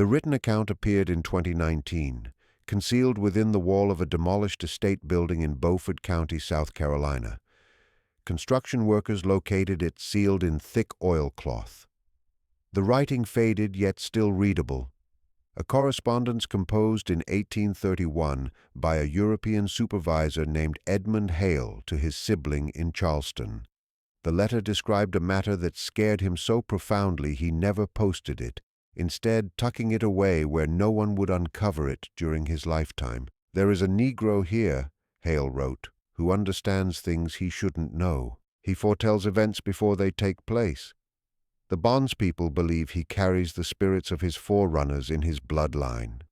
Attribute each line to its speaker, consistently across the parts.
Speaker 1: The written account appeared in 2019, concealed within the wall of a demolished estate building in Beaufort County, South Carolina. Construction workers located it sealed in thick oilcloth. The writing faded yet still readable. A correspondence composed in 1831 by a European supervisor named Edmund Hale to his sibling in Charleston. The letter described a matter that scared him so profoundly he never posted it, instead tucking it away where no one would uncover it during his lifetime. "There is a Negro here," Hale wrote, "who understands things he shouldn't know. He foretells events before they take place. The bondspeople believe he carries the spirits of his forerunners in his bloodline.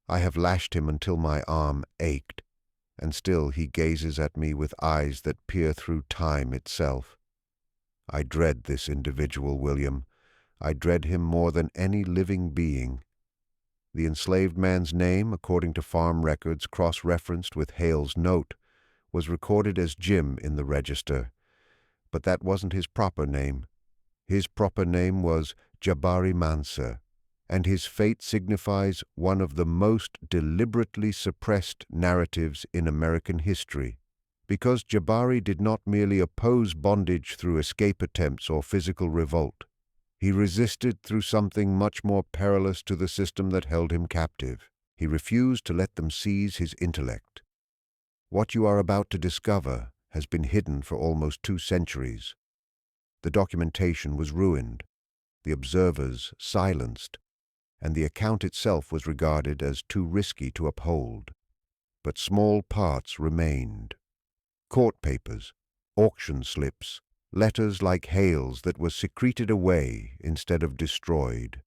Speaker 1: I have lashed him until my arm ached, and still he gazes at me with eyes that peer through time itself. I dread this individual, William. I dread him more than any living being." The enslaved man's name, according to farm records cross-referenced with Hale's note, was recorded as Jim in the register, but that wasn't his proper name. His proper name was Jabari Mansa, and his fate signifies one of the most deliberately suppressed narratives in American history, because Jabari did not merely oppose bondage through escape attempts or physical revolt. He resisted through something much more perilous to the system that held him captive. He refused to let them seize his intellect. What you are about to discover has been hidden for almost 2 centuries. The documentation was ruined, the observers silenced, and the account itself was regarded as too risky to uphold. But small parts remained. Court papers, auction slips, letters like Hale's that were secreted away instead of destroyed.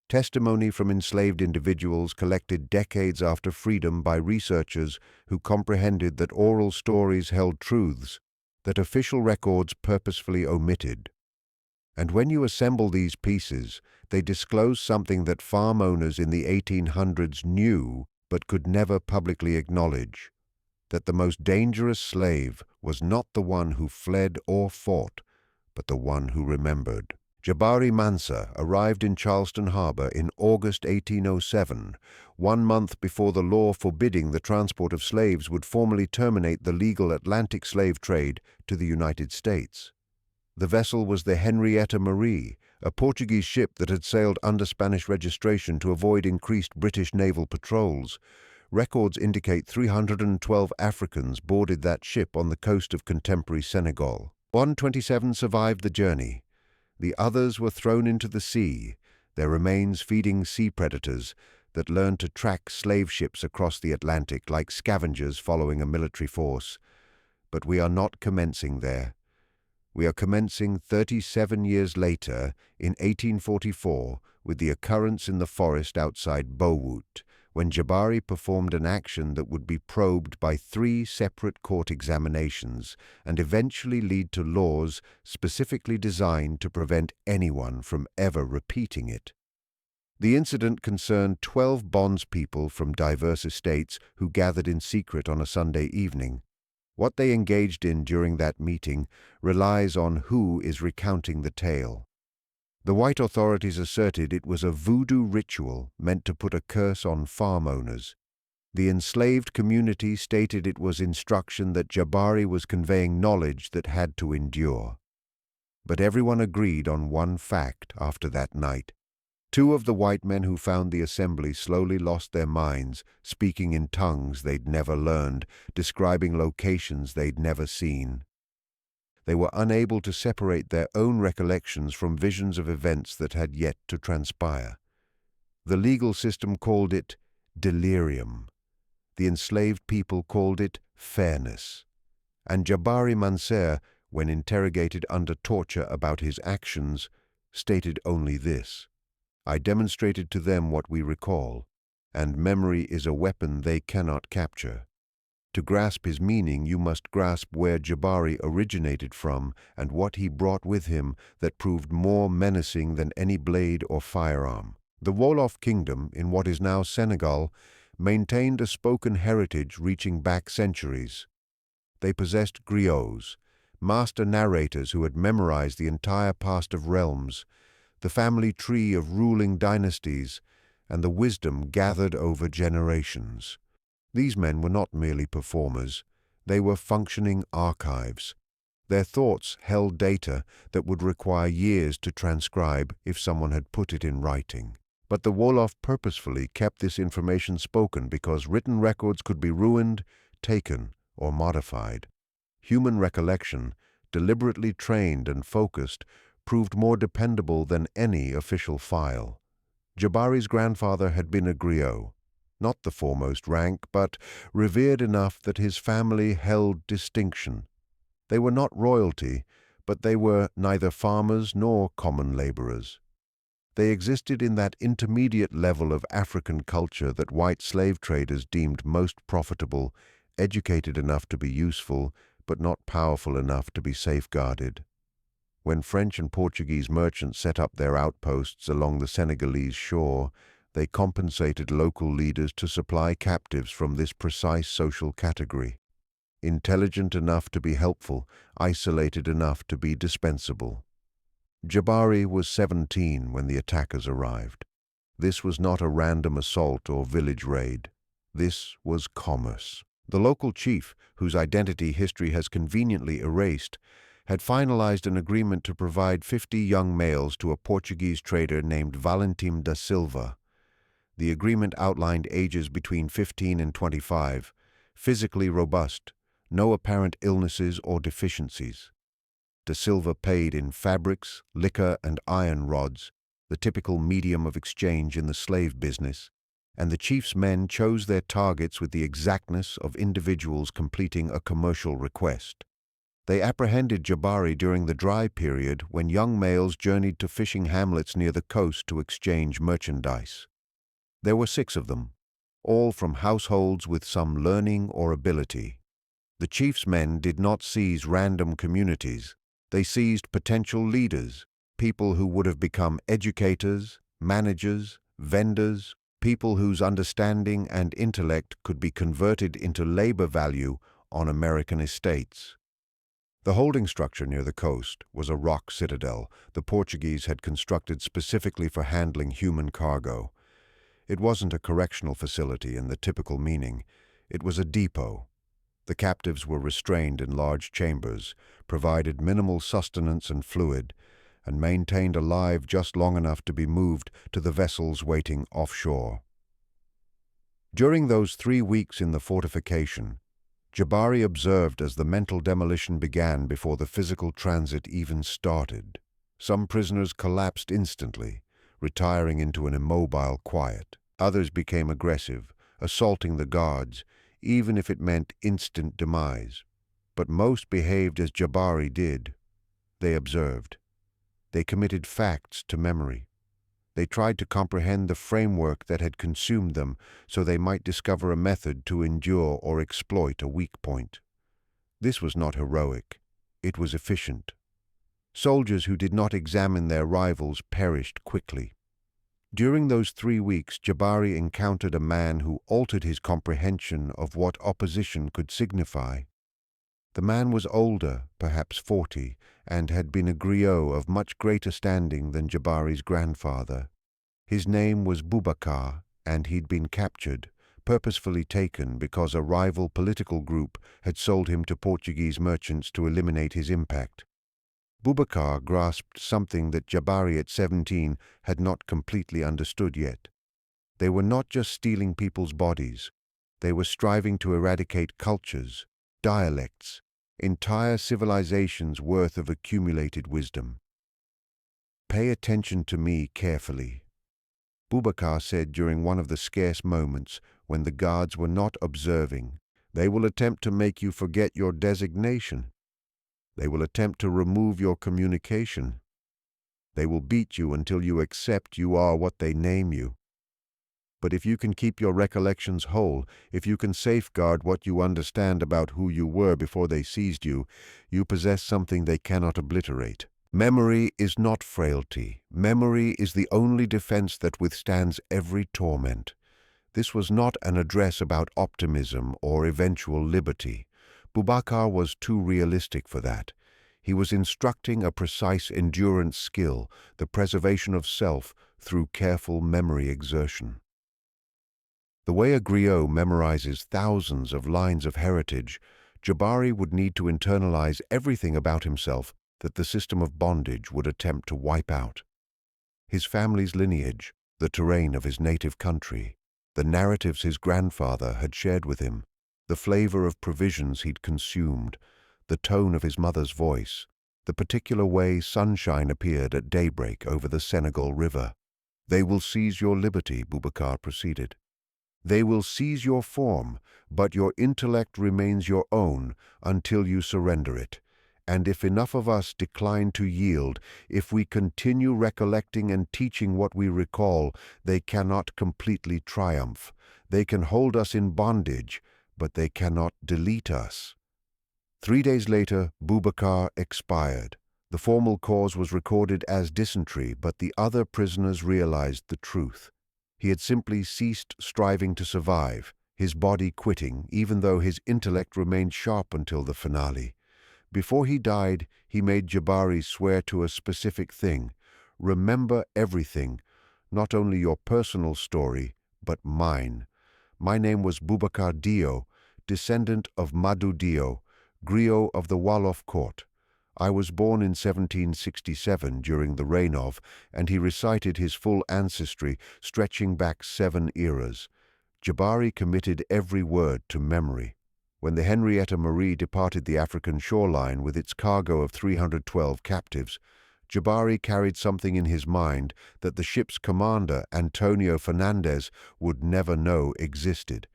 Speaker 1: Testimony from enslaved individuals collected decades after freedom by researchers who comprehended that oral stories held truths that official records purposefully omitted. And when you assemble these pieces, they disclose something that farm owners in the 1800s knew but could never publicly acknowledge, that the most dangerous slave was not the one who fled or fought, but the one who remembered. Jabari Mansa arrived in Charleston Harbor in August 1807, 1 month before the law forbidding the transport of slaves would formally terminate the legal Atlantic slave trade to the United States. The vessel was the Henrietta Marie, a Portuguese ship that had sailed under Spanish registration to avoid increased British naval patrols. Records indicate 312 Africans boarded that ship on the coast of contemporary Senegal. 127 survived the journey. The others were thrown into the sea, their remains feeding sea predators that learned to track slave ships across the Atlantic like scavengers following a military force. But we are not commencing there. We are commencing 37 years later, in 1844, with the occurrence in the forest outside Beaufort, when Jabari performed an action that would be probed by 3 separate court examinations and eventually lead to laws specifically designed to prevent anyone from ever repeating it. The incident concerned 12 bondspeople from diverse estates who gathered in secret on a Sunday evening. What they engaged in during that meeting relies on who is recounting the tale. The white authorities asserted it was a voodoo ritual meant to put a curse on farm owners. The enslaved community stated it was instruction that Jabari was conveying knowledge that had to endure. But everyone agreed on one fact after that night. 2 of the white men who found the assembly slowly lost their minds, speaking in tongues they'd never learned, describing locations they'd never seen. They were unable to separate their own recollections from visions of events that had yet to transpire. The legal system called it delirium. The enslaved people called it fairness. And Jabari Mansa, when interrogated under torture about his actions, stated only this: "I demonstrated to them what we recall, and memory is a weapon they cannot capture. To grasp his meaning, you must grasp where Jabari originated from and what he brought with him that proved more menacing than any blade or firearm." The Wolof Kingdom, in what is now Senegal, maintained a spoken heritage reaching back centuries. They possessed griots, master narrators who had memorized the entire past of realms, the family tree of ruling dynasties, and the wisdom gathered over generations. These men were not merely performers, they were functioning archives. Their thoughts held data that would require years to transcribe if someone had put it in writing. But the Wolof purposefully kept this information spoken because written records could be ruined, taken, or modified. Human recollection, deliberately trained and focused, proved more dependable than any official file. Jabari's grandfather had been a griot, not the foremost rank, but revered enough that his family held distinction. They were not royalty, but they were neither farmers nor common laborers. They existed in that intermediate level of African culture that white slave traders deemed most profitable, educated enough to be useful, but not powerful enough to be safeguarded. When French and Portuguese merchants set up their outposts along the Senegalese shore, they compensated local leaders to supply captives from this precise social category. Intelligent enough to be helpful, isolated enough to be dispensable. Jabari was 17 when the attackers arrived. This was not a random assault or village raid. This was commerce. The local chief, whose identity history has conveniently erased, had finalized an agreement to provide 50 young males to a Portuguese trader named Valentim da Silva. The agreement outlined ages between 15 and 25, physically robust, no apparent illnesses or deficiencies. Da Silva paid in fabrics, liquor, and iron rods, the typical medium of exchange in the slave business, and the chief's men chose their targets with the exactness of individuals completing a commercial request. They apprehended Jabari during the dry period when young males journeyed to fishing hamlets near the coast to exchange merchandise. There were 6 of them, all from households with some learning or ability. The chief's men did not seize random communities. They seized potential leaders, people who would have become educators, managers, vendors, people whose understanding and intellect could be converted into labor value on American estates. The holding structure near the coast was a rock citadel the Portuguese had constructed specifically for handling human cargo. It wasn't a correctional facility in the typical meaning. It was a depot. The captives were restrained in large chambers, provided minimal sustenance and fluid, and maintained alive just long enough to be moved to the vessels waiting offshore. During those 3 weeks in the fortification, Jabari observed as the mental demolition began before the physical transit even started. Some prisoners collapsed instantly, retiring into an immobile quiet. Others became aggressive, assaulting the guards, even if it meant instant demise. But most behaved as Jabari did. They observed. They committed facts to memory. They tried to comprehend the framework that had consumed them so they might discover a method to endure or exploit a weak point. This was not heroic. It was efficient. Soldiers who did not examine their rivals perished quickly. During those 3 weeks, Jabari encountered a man who altered his comprehension of what opposition could signify. The man was older, perhaps 40, and had been a griot of much greater standing than Jabari's grandfather. His name was Boubacar, and he'd been captured, purposefully taken because a rival political group had sold him to Portuguese merchants to eliminate his impact. Boubacar grasped something that Jabari at 17 had not completely understood yet. They were not just stealing people's bodies. They were striving to eradicate cultures, dialects, entire civilizations' worth of accumulated wisdom. "Pay attention to me carefully," Boubacar said during one of the scarce moments when the guards were not observing. "They will attempt to make you forget your designation. They will attempt to remove your communication. They will beat you until you accept you are what they name you. But if you can keep your recollections whole, if you can safeguard what you understand about who you were before they seized you, you possess something they cannot obliterate. Memory is not frailty. Memory is the only defense that withstands every torment." This was not an address about optimism or eventual liberty. Boubacar was too realistic for that. He was instructing a precise endurance skill, the preservation of self through careful memory exertion. The way a griot memorizes thousands of lines of heritage, Jabari would need to internalize everything about himself that the system of bondage would attempt to wipe out. His family's lineage, the terrain of his native country, the narratives his grandfather had shared with him, the flavor of provisions he'd consumed, the tone of his mother's voice, the particular way sunshine appeared at daybreak over the Senegal River. "They will seize your liberty," Boubacar proceeded. "They will seize your form, but your intellect remains your own until you surrender it. And if enough of us decline to yield, if we continue recollecting and teaching what we recall, they cannot completely triumph. They can hold us in bondage, but they cannot delete us." 3 days later, Boubacar expired. The formal cause was recorded as dysentery, but the other prisoners realized the truth. He had simply ceased striving to survive, his body quitting, even though his intellect remained sharp until the finale. Before he died, he made Jabari swear to a specific thing: "Remember everything, not only your personal story, but mine. My name was Boubacar Dio, descendant of Madou Dio, griot of the Wolof court. I was born in 1767 during the reign of," and he recited his full ancestry stretching back 7 eras. Jabari committed every word to memory. When the Henrietta Marie departed the African shoreline with its cargo of 312 captives, Jabari carried something in his mind that the ship's commander, Antonio Fernandez, would never know existed.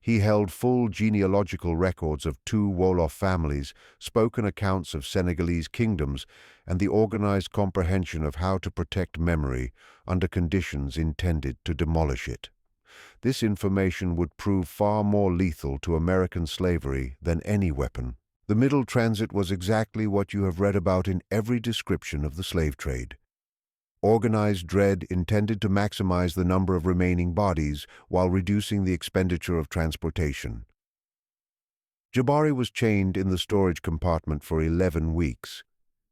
Speaker 1: He held full genealogical records of 2 Wolof families, spoken accounts of Senegalese kingdoms, and the organized comprehension of how to protect memory under conditions intended to demolish it. This information would prove far more lethal to American slavery than any weapon. The Middle Transit was exactly what you have read about in every description of the slave trade. Organized dread intended to maximize the number of remaining bodies while reducing the expenditure of transportation. Jabari was chained in the storage compartment for 11 weeks,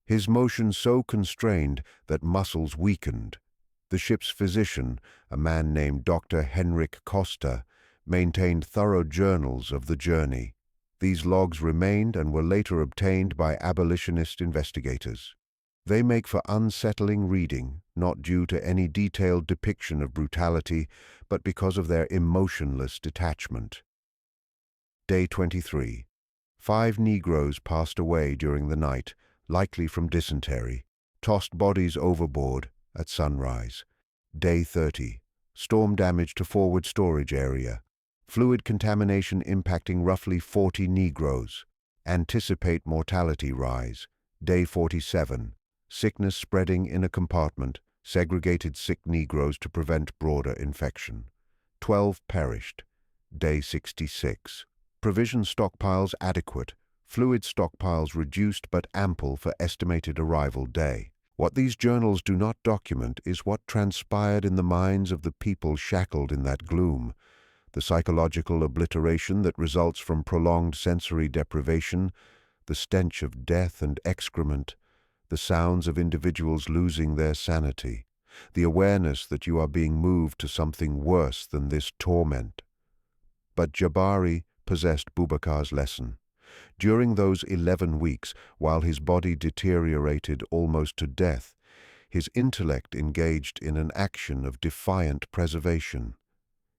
Speaker 1: his motion so constrained that muscles weakened. The ship's physician, a man named Dr. Henrik Costa, maintained thorough journals of the journey. These logs remained and were later obtained by abolitionist investigators. They make for unsettling reading, not due to any detailed depiction of brutality, but because of their emotionless detachment. Day 23. 5 Negroes passed away during the night, likely from dysentery. Tossed bodies overboard at sunrise. Day 30. Storm damage to forward storage area. Fluid contamination impacting roughly 40 Negroes. Anticipate mortality rise. Day 47. Sickness spreading in a compartment. Segregated sick Negroes to prevent broader infection. 12 perished. Day 66. Provision stockpiles adequate. Fluid stockpiles reduced but ample for estimated arrival day. What these journals do not document is what transpired in the minds of the people shackled in that gloom. The psychological obliteration that results from prolonged sensory deprivation, the stench of death and excrement, the sounds of individuals losing their sanity, the awareness that you are being moved to something worse than this torment. But Jabari possessed Boubacar's lesson. During those 11 weeks, while his body deteriorated almost to death, his intellect engaged in an action of defiant preservation.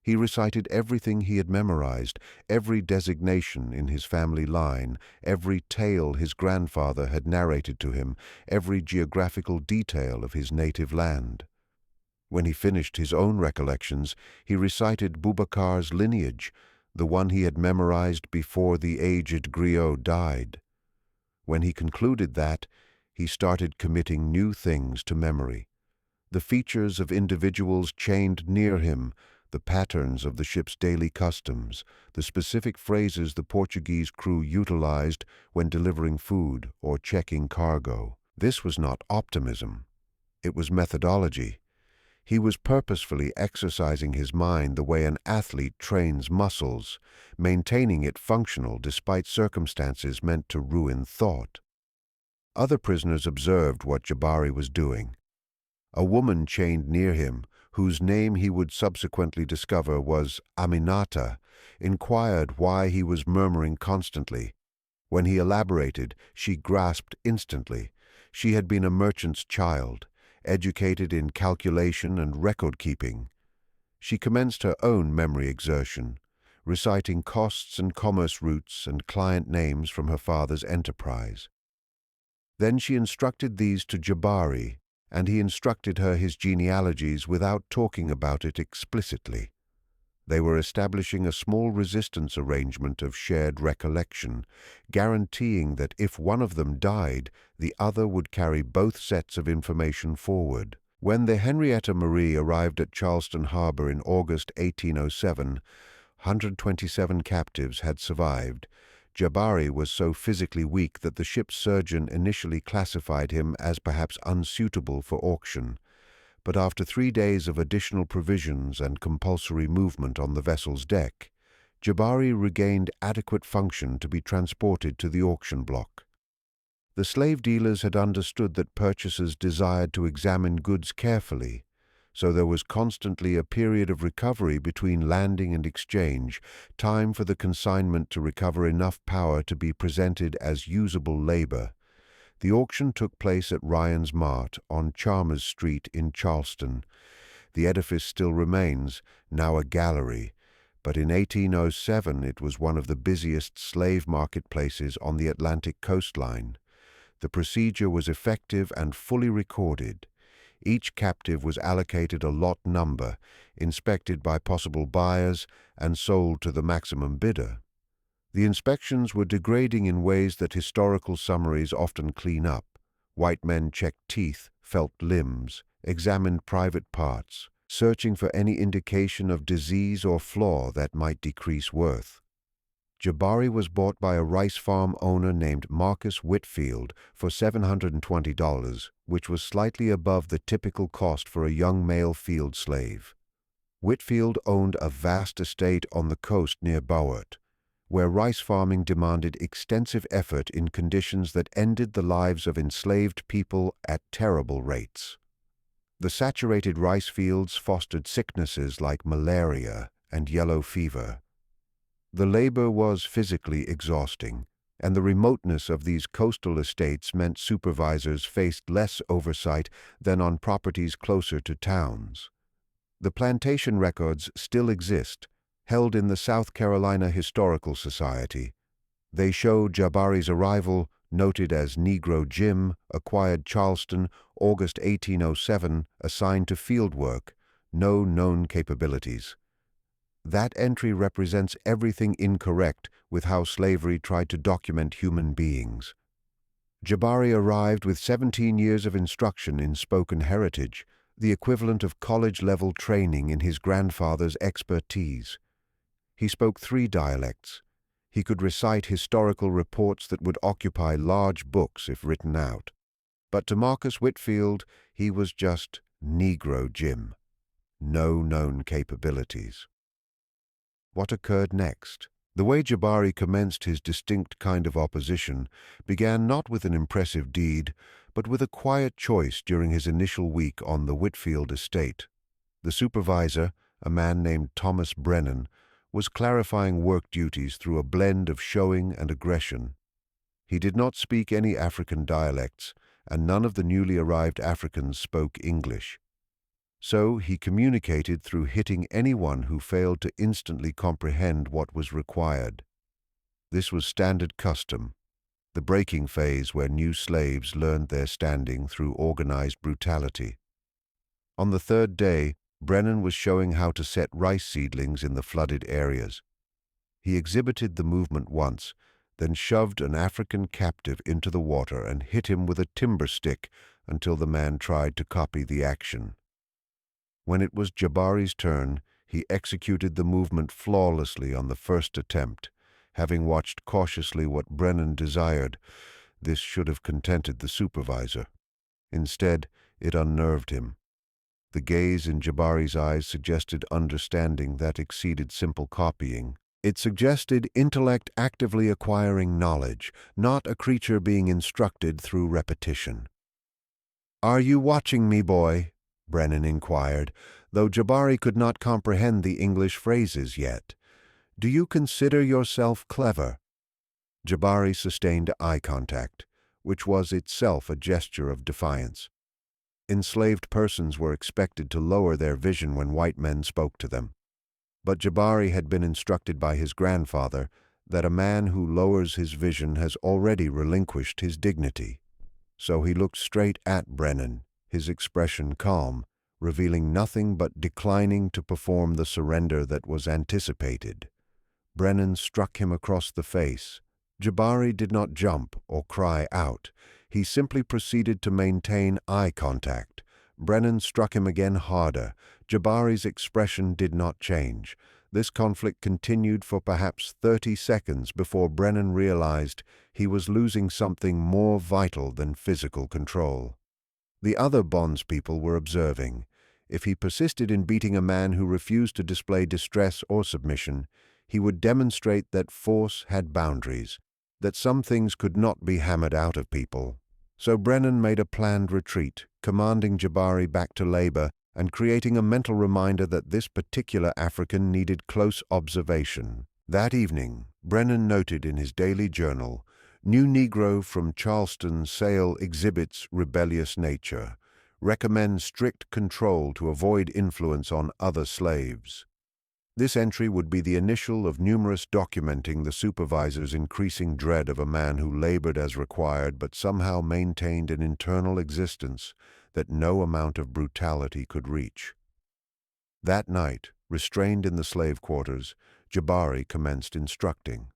Speaker 1: He recited everything he had memorized, every designation in his family line, every tale his grandfather had narrated to him, every geographical detail of his native land. When he finished his own recollections, he recited Boubacar's lineage, the one he had memorized before the aged griot died. When he concluded that, he started committing new things to memory. The features of individuals chained near him, the patterns of the ship's daily customs, the specific phrases the Portuguese crew utilized when delivering food or checking cargo. This was not optimism. It was methodology. He was purposefully exercising his mind the way an athlete trains muscles, maintaining it functional despite circumstances meant to ruin thought. Other prisoners observed what Jabari was doing. A woman chained near him, whose name he would subsequently discover was Aminata, inquired why he was murmuring constantly. When he elaborated, she grasped instantly. She had been a merchant's child, educated in calculation and record-keeping. She commenced her own memory exertion, reciting costs and commerce routes and client names from her father's enterprise. Then she instructed these to Jabari, and he instructed her his genealogies without talking about it explicitly. They were establishing a small resistance arrangement of shared recollection, guaranteeing that if one of them died, the other would carry both sets of information forward. When the Henrietta Marie arrived at Charleston Harbor in August 1807, 127 captives had survived. Jabari was so physically weak that the ship's surgeon initially classified him as perhaps unsuitable for auction. But after 3 days of additional provisions and compulsory movement on the vessel's deck, Jabari regained adequate function to be transported to the auction block. The slave dealers had understood that purchasers desired to examine goods carefully, so there was constantly a period of recovery between landing and exchange, time for the consignment to recover enough power to be presented as usable labor. The auction took place at Ryan's Mart on Chalmers Street in Charleston. The edifice still remains, now a gallery, but in 1807 it was one of the busiest slave marketplaces on the Atlantic coastline. The procedure was effective and fully recorded. Each captive was allocated a lot number, inspected by possible buyers, and sold to the maximum bidder. The inspections were degrading in ways that historical summaries often clean up. White men checked teeth, felt limbs, examined private parts, searching for any indication of disease or flaw that might decrease worth. Jabari was bought by a rice farm owner named Marcus Whitfield for $720, which was slightly above the typical cost for a young male field slave. Whitfield owned a vast estate on the coast near Bowart, where rice farming demanded extensive effort in conditions that ended the lives of enslaved people at terrible rates. The saturated rice fields fostered sicknesses like malaria and yellow fever. The labor was physically exhausting, and the remoteness of these coastal estates meant supervisors faced less oversight than on properties closer to towns. The plantation records still exist, held in the South Carolina Historical Society. They show Jabari's arrival, noted as Negro Jim, acquired Charleston, August 1807, assigned to field work, no known capabilities. That entry represents everything incorrect with how slavery tried to document human beings. Jabari arrived with 17 years of instruction in spoken heritage, the equivalent of college-level training in his grandfather's expertise. He spoke 3 dialects. He could recite historical reports that would occupy large books if written out. But to Marcus Whitfield, he was just Negro Jim. No known capabilities. What occurred next? The way Jabari commenced his distinct kind of opposition began not with an impressive deed, but with a quiet choice during his initial week on the Whitfield estate. The supervisor, a man named Thomas Brennan, was clarifying work duties through a blend of showing and aggression. He did not speak any African dialects, and none of the newly arrived Africans spoke English. So he communicated through hitting anyone who failed to instantly comprehend what was required. This was standard custom, the breaking phase where new slaves learned their standing through organized brutality. On the 3rd day, Brennan was showing how to set rice seedlings in the flooded areas. He exhibited the movement once, then shoved an African captive into the water and hit him with a timber stick until the man tried to copy the action. When it was Jabari's turn, he executed the movement flawlessly on the first attempt. Having watched cautiously what Brennan desired, this should have contented the supervisor. Instead, it unnerved him. The gaze in Jabari's eyes suggested understanding that exceeded simple copying. It suggested intellect actively acquiring knowledge, not a creature being instructed through repetition. "Are you watching me, boy?" Brennan inquired, though Jabari could not comprehend the English phrases yet. "Do you consider yourself clever?" Jabari sustained eye contact, which was itself a gesture of defiance. Enslaved persons were expected to lower their vision when white men spoke to them. But Jabari had been instructed by his grandfather that a man who lowers his vision has already relinquished his dignity. So he looked straight at Brennan, his expression calm, revealing nothing but declining to perform the surrender that was anticipated. Brennan struck him across the face. Jabari did not jump or cry out. He simply proceeded to maintain eye contact. Brennan struck him again harder. Jabari's expression did not change. This conflict continued for perhaps 30 seconds before Brennan realized he was losing something more vital than physical control. The other bondspeople were observing. If he persisted in beating a man who refused to display distress or submission, he would demonstrate that force had boundaries, that some things could not be hammered out of people. So Brennan made a planned retreat, commanding Jabari back to labor and creating a mental reminder that this particular African needed close observation. That evening, Brennan noted in his daily journal, "New Negro from Charleston Sale exhibits rebellious nature. Recommends strict control to avoid influence on other slaves." This entry would be the initial of numerous documenting the supervisor's increasing dread of a man who labored as required but somehow maintained an internal existence that no amount of brutality could reach. That night, restrained in the slave quarters, Jabari commenced instructing.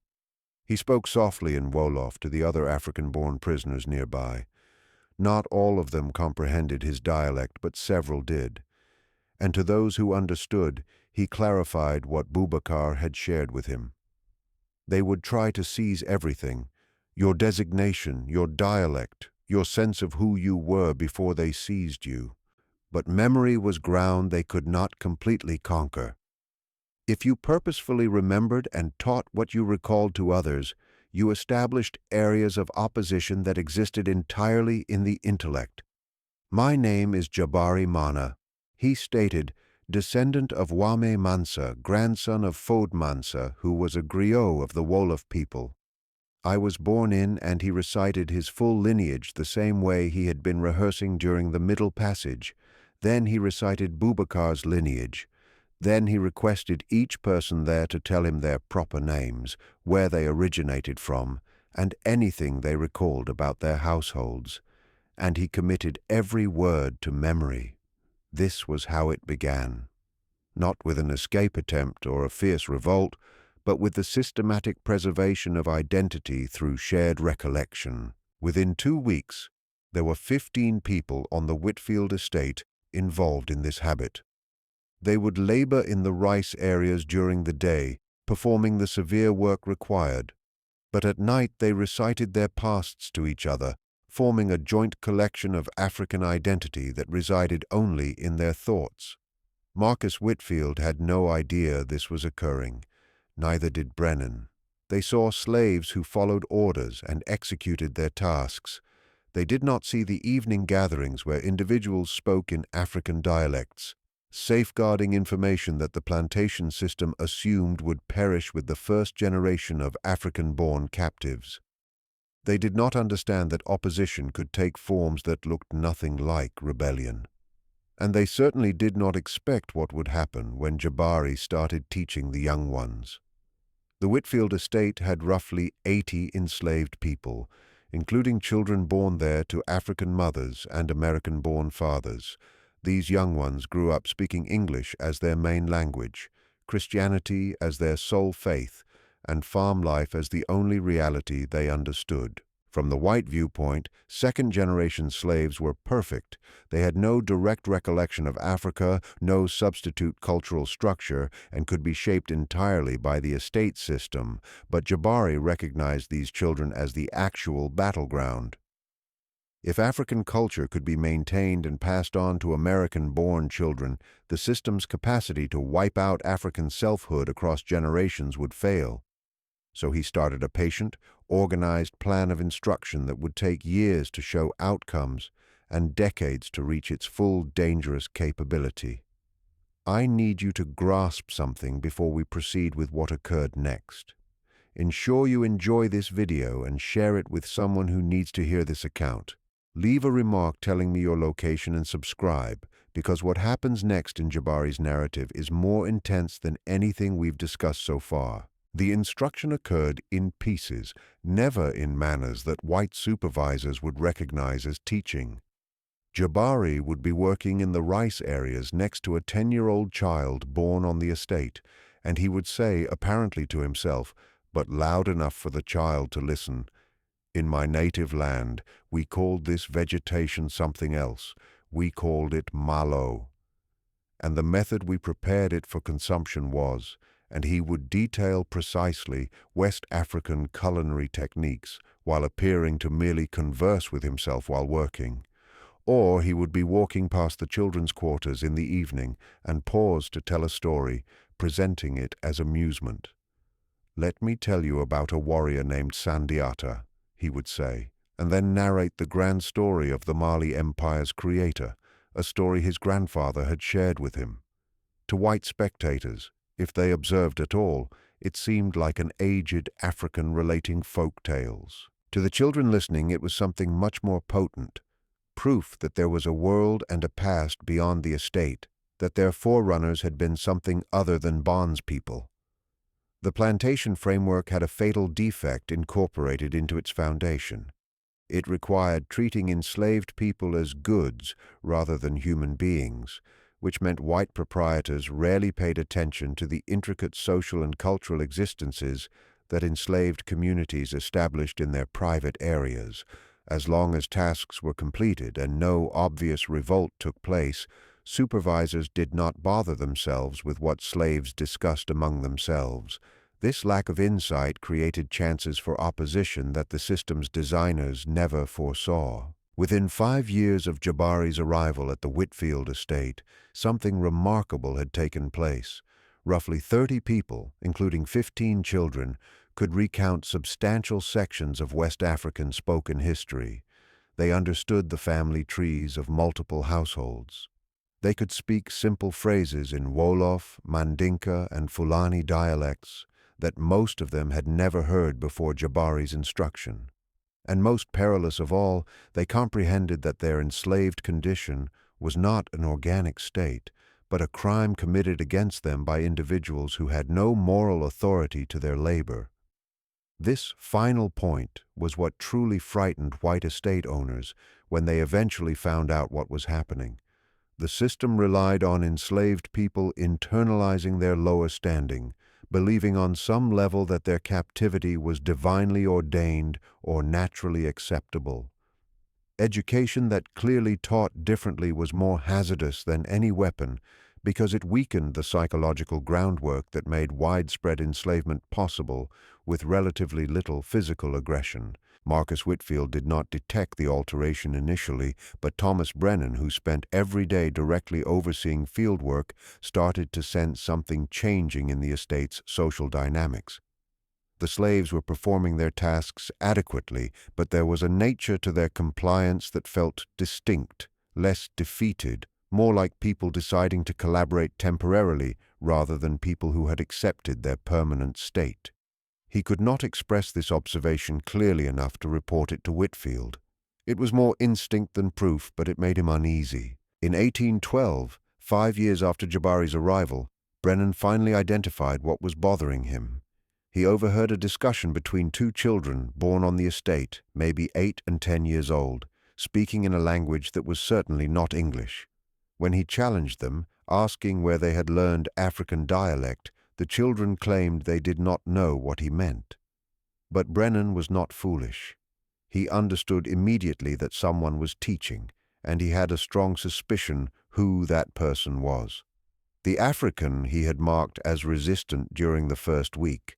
Speaker 1: He spoke softly in Wolof to the other African-born prisoners nearby. Not all of them comprehended his dialect, but several did. And to those who understood, he clarified what Boubacar had shared with him. They would try to seize everything, your designation, your dialect, your sense of who you were before they seized you. But memory was ground they could not completely conquer. If you purposefully remembered and taught what you recalled to others, you established areas of opposition that existed entirely in the intellect. "My name is Jabari Mana," he stated, descendant of Wame Mansa, grandson of Fode Mansa, who was a griot of the Wolof people. I was born in, and he recited his full lineage the same way he had been rehearsing during the Middle Passage. Then he recited Boubacar's lineage. Then he requested each person there to tell him their proper names, where they originated from, and anything they recalled about their households. And he committed every word to memory. This was how it began. Not with an escape attempt or a fierce revolt, but with the systematic preservation of identity through shared recollection. Within 2 weeks, there were 15 people on the Whitfield estate involved in this habit. They would labor in the rice areas during the day, performing the severe work required. But at night they recited their pasts to each other, forming a joint collection of African identity that resided only in their thoughts. Marcus Whitfield had no idea this was occurring. Neither did Brennan. They saw slaves who followed orders and executed their tasks. They did not see the evening gatherings where individuals spoke in African dialects, safeguarding information that the plantation system assumed would perish with the first generation of African-born captives. They did not understand that opposition could take forms that looked nothing like rebellion. And they certainly did not expect what would happen when Jabari started teaching the young ones. The Whitfield estate had roughly 80 enslaved people, including children born there to African mothers and American-born fathers. These young ones grew up speaking English as their main language, Christianity as their sole faith, and farm life as the only reality they understood. From the white viewpoint, second-generation slaves were perfect. They had no direct recollection of Africa, no substitute cultural structure, and could be shaped entirely by the estate system. But Jabari recognized these children as the actual battleground. If African culture could be maintained and passed on to American-born children, the system's capacity to wipe out African selfhood across generations would fail. So he started a patient, organized plan of instruction that would take years to show outcomes, and decades to reach its full dangerous capability. I need you to grasp something before we proceed with what occurred next. Ensure you enjoy this video and share it with someone who needs to hear this account. Leave a remark telling me your location and subscribe, because what happens next in Jabari's narrative is more intense than anything we've discussed so far. The instruction occurred in pieces, never in manners that white supervisors would recognize as teaching. Jabari would be working in the rice areas next to a 10-year-old child born on the estate, and he would say, apparently to himself, but loud enough for the child to listen, "In my native land, we called this vegetation something else. We called it malo. And the method we prepared it for consumption was," and he would detail precisely West African culinary techniques while appearing to merely converse with himself while working. Or he would be walking past the children's quarters in the evening and pause to tell a story, presenting it as amusement. "Let me tell you about a warrior named Sandiata," he would say, and then narrate the grand story of the Mali Empire's creator, a story his grandfather had shared with him. To white spectators, if they observed at all, it seemed like an aged African relating folk tales. To the children listening, it was something much more potent, proof that there was a world and a past beyond the estate, that their forerunners had been something other than bondspeople. The plantation framework had a fatal defect incorporated into its foundation. It required treating enslaved people as goods rather than human beings, which meant white proprietors rarely paid attention to the intricate social and cultural existences that enslaved communities established in their private areas. As long as tasks were completed and no obvious revolt took place, supervisors did not bother themselves with what slaves discussed among themselves. This lack of insight created chances for opposition that the system's designers never foresaw. Within 5 years of Jabari's arrival at the Whitfield estate, something remarkable had taken place. Roughly 30 people, including 15 children, could recount substantial sections of West African spoken history. They understood the family trees of multiple households. They could speak simple phrases in Wolof, Mandinka, and Fulani dialects that most of them had never heard before Jabari's instruction. And most perilous of all, they comprehended that their enslaved condition was not an organic state, but a crime committed against them by individuals who had no moral authority to their labor. This final point was what truly frightened white estate owners when they eventually found out what was happening. The system relied on enslaved people internalizing their lower standing, believing on some level that their captivity was divinely ordained or naturally acceptable. Education that clearly taught differently was more hazardous than any weapon because it weakened the psychological groundwork that made widespread enslavement possible with relatively little physical aggression. Marcus Whitfield did not detect the alteration initially, but Thomas Brennan, who spent every day directly overseeing fieldwork, started to sense something changing in the estate's social dynamics. The slaves were performing their tasks adequately, but there was a nature to their compliance that felt distinct, less defeated, more like people deciding to collaborate temporarily rather than people who had accepted their permanent state. He could not express this observation clearly enough to report it to Whitfield. It was more instinct than proof, but it made him uneasy. In 1812, 5 years after Jabari's arrival, Brennan finally identified what was bothering him. He overheard a discussion between 2 children born on the estate, maybe 8 and 10 years old, speaking in a language that was certainly not English. When he challenged them, asking where they had learned African dialect, the children claimed they did not know what he meant. But Brennan was not foolish. He understood immediately that someone was teaching, and he had a strong suspicion who that person was. The African he had marked as resistant during the first week,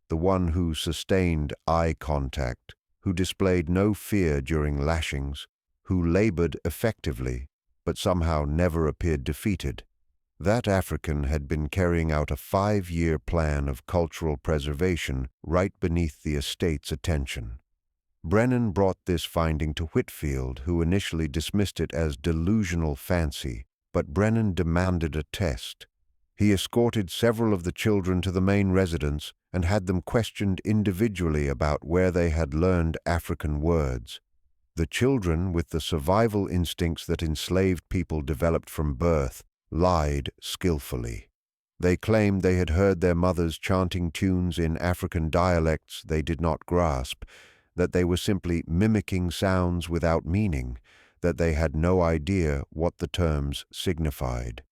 Speaker 1: the one who sustained eye contact, who displayed no fear during lashings, who labored effectively, but somehow never appeared defeated. That African had been carrying out a 5-year plan of cultural preservation right beneath the estate's attention. Brennan brought this finding to Whitfield, who initially dismissed it as delusional fancy, but Brennan demanded a test. He escorted several of the children to the main residence and had them questioned individually about where they had learned African words. The children, with the survival instincts that enslaved people developed from birth, lied skillfully. They claimed they had heard their mothers chanting tunes in African dialects they did not grasp, that they were simply mimicking sounds without meaning, that they had no idea what the terms signified.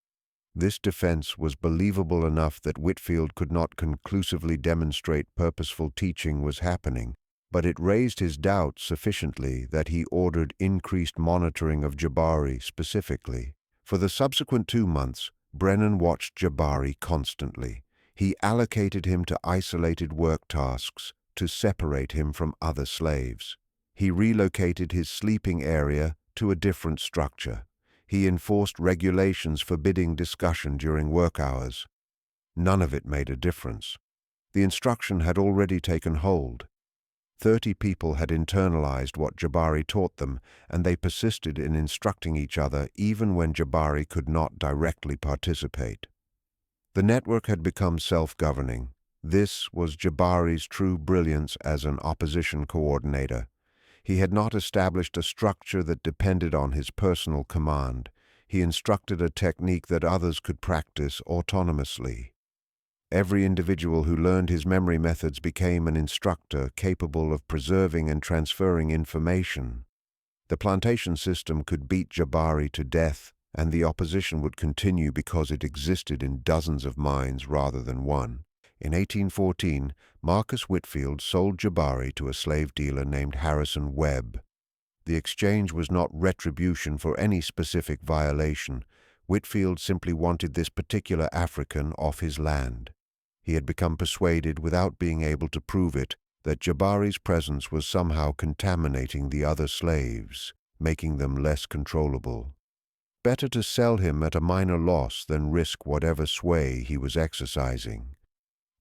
Speaker 1: This defense was believable enough that Whitfield could not conclusively demonstrate purposeful teaching was happening, but it raised his doubts sufficiently that he ordered increased monitoring of Jabari specifically. For the subsequent 2 months, Brennan watched Jabari constantly. He allocated him to isolated work tasks to separate him from other slaves. He relocated his sleeping area to a different structure. He enforced regulations forbidding discussion during work hours. None of it made a difference. The instruction had already taken hold. 30 people had internalized what Jabari taught them, and they persisted in instructing each other even when Jabari could not directly participate. The network had become self-governing. This was Jabari's true brilliance as an opposition coordinator. He had not established a structure that depended on his personal command. He instructed a technique that others could practice autonomously. Every individual who learned his memory methods became an instructor capable of preserving and transferring information. The plantation system could beat Jabari to death, and the opposition would continue because it existed in dozens of minds rather than one. In 1814, Marcus Whitfield sold Jabari to a slave dealer named Harrison Webb. The exchange was not retribution for any specific violation. Whitfield simply wanted this particular African off his land. He had become persuaded, without being able to prove it, that Jabari's presence was somehow contaminating the other slaves, making them less controllable. Better to sell him at a minor loss than risk whatever sway he was exercising.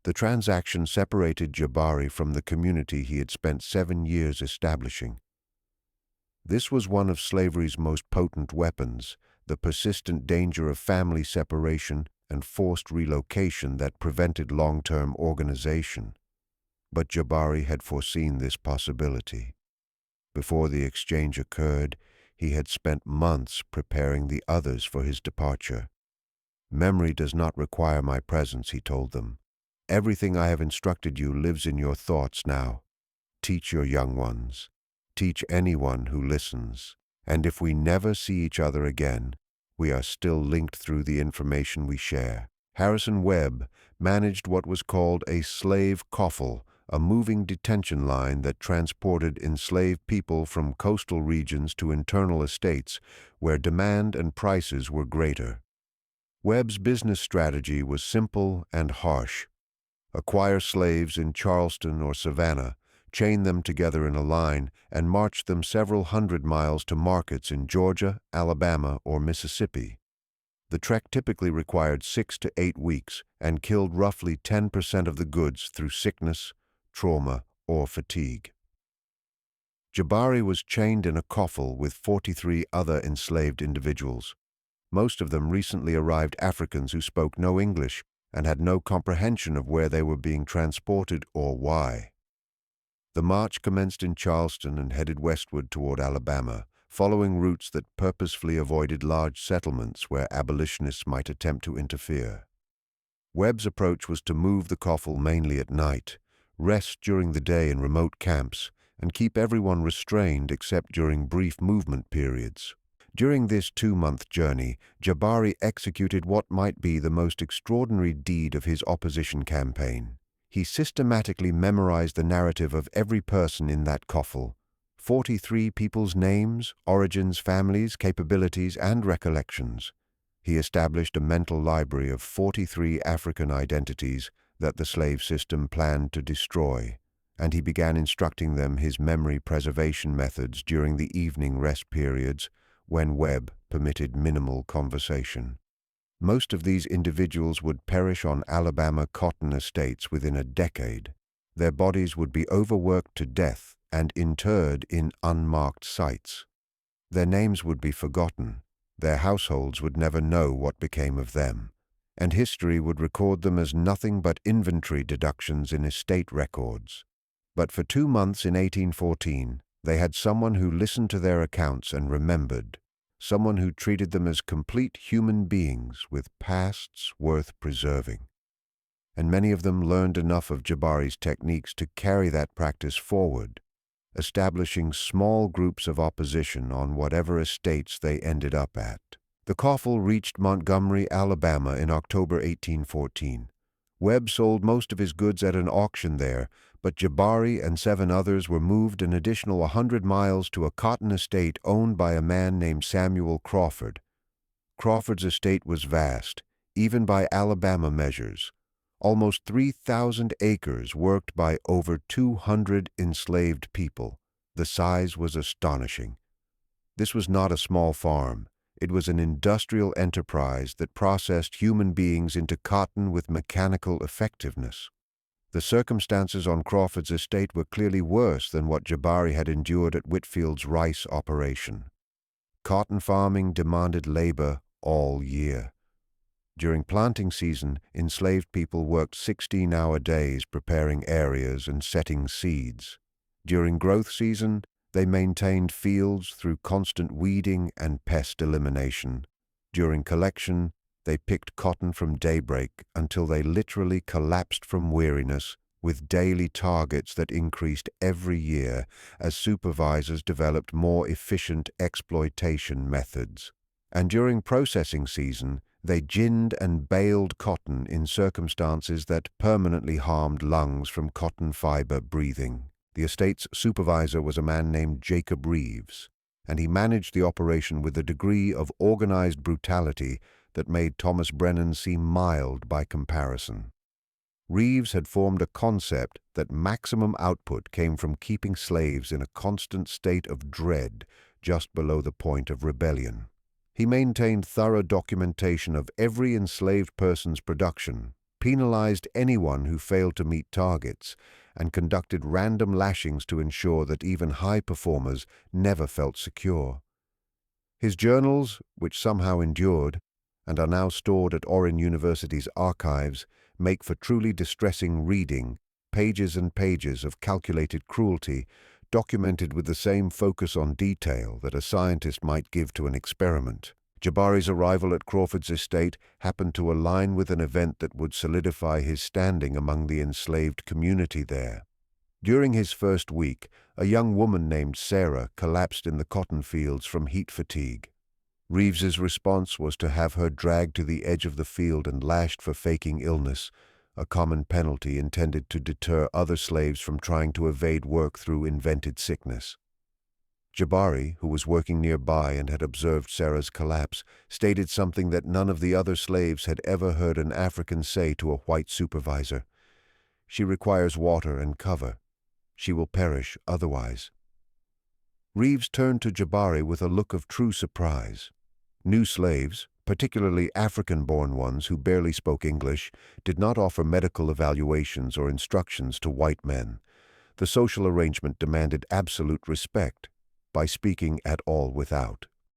Speaker 1: The transaction separated Jabari from the community he had spent 7 years establishing. This was one of slavery's most potent weapons, the persistent danger of family separation and forced relocation that prevented long-term organization. But Jabari had foreseen this possibility. Before the exchange occurred, he had spent months preparing the others for his departure. "Memory does not require my presence," he told them. "Everything I have instructed you lives in your thoughts now. Teach your young ones. Teach anyone who listens. And if we never see each other again, we are still linked through the information we share." Harrison Webb managed what was called a slave coffle, a moving detention line that transported enslaved people from coastal regions to internal estates where demand and prices were greater. Webb's business strategy was simple and harsh. Acquire slaves in Charleston or Savannah, chain them together in a line, and march them several hundred miles to markets in Georgia, Alabama, or Mississippi. The trek typically required 6 to 8 weeks and killed roughly 10% of the goods through sickness, trauma, or fatigue. Jabari was chained in a coffle with 43 other enslaved individuals. Most of them recently arrived Africans who spoke no English and had no comprehension of where they were being transported or why. The march commenced in Charleston and headed westward toward Alabama, following routes that purposefully avoided large settlements where abolitionists might attempt to interfere. Webb's approach was to move the coffle mainly at night, rest during the day in remote camps, and keep everyone restrained except during brief movement periods. During this 2-month journey, Jabari executed what might be the most extraordinary deed of his opposition campaign. He systematically memorized the narrative of every person in that coffle, 43 people's names, origins, families, capabilities, and recollections. He established a mental library of 43 African identities that the slave system planned to destroy, and he began instructing them his memory preservation methods during the evening rest periods when Webb permitted minimal conversation. Most of these individuals would perish on Alabama cotton estates within a decade. Their bodies would be overworked to death and interred in unmarked sites. Their names would be forgotten, their households would never know what became of them, and history would record them as nothing but inventory deductions in estate records. But for 2 months in 1814, they had someone who listened to their accounts and remembered, someone who treated them as complete human beings with pasts worth preserving. And many of them learned enough of Jabari's techniques to carry that practice forward, establishing small groups of opposition on whatever estates they ended up at. The coffle reached Montgomery, Alabama in October 1814. Webb sold most of his goods at an auction there, but Jabari and 7 others were moved an additional 100 miles to a cotton estate owned by a man named Samuel Crawford. Crawford's estate was vast, even by Alabama measures. Almost 3,000 acres worked by over 200 enslaved people. The size was astonishing. This was not a small farm. It was an industrial enterprise that processed human beings into cotton with mechanical effectiveness. The circumstances on Crawford's estate were clearly worse than what Jabari had endured at Whitfield's rice operation. Cotton farming demanded labor all year. During planting season, enslaved people worked 16-hour days preparing areas and setting seeds. During growth season, they maintained fields through constant weeding and pest elimination. During collection, they picked cotton from daybreak until they literally collapsed from weariness, with daily targets that increased every year as supervisors developed more efficient exploitation methods. And during processing season, they ginned and baled cotton in circumstances that permanently harmed lungs from cotton fiber breathing. The estate's supervisor was a man named Jacob Reeves, and he managed the operation with a degree of organized brutality that made Thomas Brennan seem mild by comparison. Reeves had formed a concept that maximum output came from keeping slaves in a constant state of dread just below the point of rebellion. He maintained thorough documentation of every enslaved person's production, penalized anyone who failed to meet targets, and conducted random lashings to ensure that even high performers never felt secure. His journals, which somehow endured, and are now stored at Orin University's archives, make for truly distressing reading, pages and pages of calculated cruelty, documented with the same focus on detail that a scientist might give to an experiment. Jabari's arrival at Crawford's estate happened to align with an event that would solidify his standing among the enslaved community there. During his first week, a young woman named Sarah collapsed in the cotton fields from heat fatigue. Reeves's response was to have her dragged to the edge of the field and lashed for faking illness, a common penalty intended to deter other slaves from trying to evade work through invented sickness. Jabari, who was working nearby and had observed Sarah's collapse, stated something that none of the other slaves had ever heard an African say to a white supervisor. "She requires water and cover. She will perish otherwise." Reeves turned to Jabari with a look of true surprise. New slaves, particularly African-born ones who barely spoke English, did not offer medical evaluations or instructions to white men. The social arrangement demanded absolute respect, by speaking at all without.